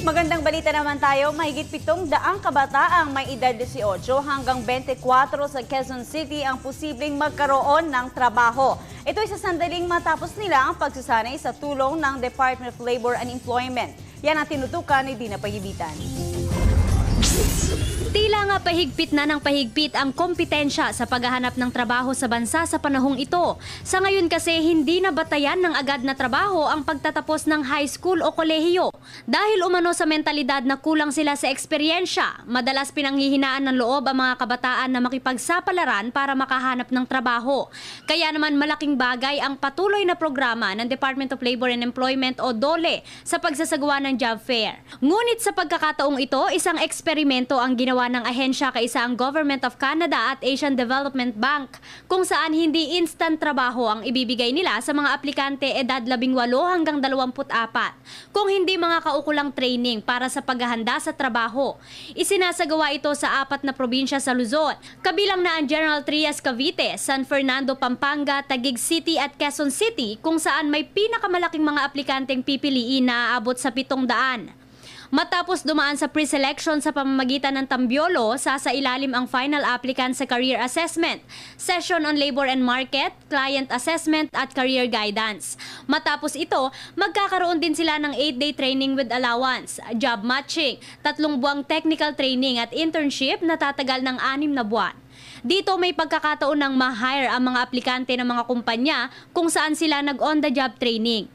Magandang balita naman tayo, mahigit 700 kabataang may edad 18 hanggang 24 sa Quezon City ang posibleng magkaroon ng trabaho. Ito ay sa sandaling matapos nila ang pagsasanay sa tulong ng Department of Labor and Employment. Yan ang tinutukan ni Dina Pagibitan. Tila nga pahigpit na ng pahigpit ang kompetensya sa paghahanap ng trabaho sa bansa sa panahong ito. Sa ngayon kasi hindi na batayan ng agad na trabaho ang pagtatapos ng high school o kolehiyo. Dahil umano sa mentalidad na kulang sila sa eksperyensya, madalas pinanghihinaan ng loob ang mga kabataan na makipagsapalaran para makahanap ng trabaho. Kaya naman malaking bagay ang patuloy na programa ng Department of Labor and Employment o DOLE sa pagsasagawa ng job fair. Ngunit sa pagkakataong ito, isang eksperimento ang ginawa ng ahensya kaisa ang Government of Canada at Asian Development Bank kung saan hindi instant trabaho ang ibibigay nila sa mga aplikante edad 18 hanggang 24 kung hindi mga kaukulang training para sa paghahanda sa trabaho. Isinasagawa ito sa 4 na probinsya sa Luzon, kabilang na ang General Trias Cavite, San Fernando, Pampanga, Taguig City at Quezon City kung saan may pinakamalaking mga aplikanteng pipiliin na aabot sa 700. Matapos dumaan sa pre-selection sa pamamagitan ng Tambiolo, sasailalim ang final applicant sa career assessment, session on labor and market, client assessment at career guidance. Matapos ito, magkakaroon din sila ng 8-day training with allowance, job matching, 3 buwang technical training at internship na tatagal ng 6 na buwan. Dito may pagkakataon ng ma-hire ang mga aplikante ng mga kumpanya kung saan sila nag-on-the-job training.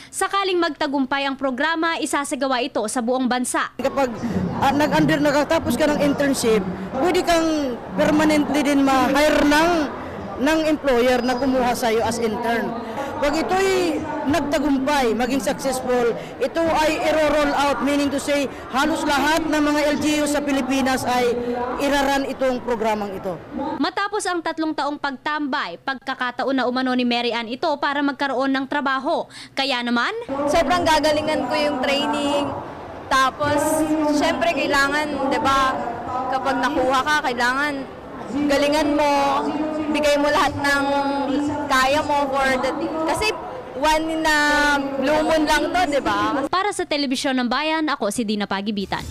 Sakaling magtagumpay ang programa, isasagawa ito sa buong bansa. Kapag nakatapos ka ng internship, pwede kang permanently din ma-hire ng employer na kumuha sa iyo as intern. Pag ito'y nagtagumpay, maging successful, ito ay i-roll out, meaning to say, halos lahat ng mga LGU sa Pilipinas ay iraran itong programang ito. Matapos ang 3 taong pagtambay, pagkakataon na umano ni Mary Ann ito para magkaroon ng trabaho. Kaya naman, sobrang gagalingan ko yung training. Tapos, syempre kailangan, 'di ba, kapag nakuha ka, kailangan galingan mo, bigay mo lahat ng kaya mo for the kasi one na blue moon lang 'to, 'di ba? Para sa Telebisyon ng Bayan, ako si Dina Pagibitan.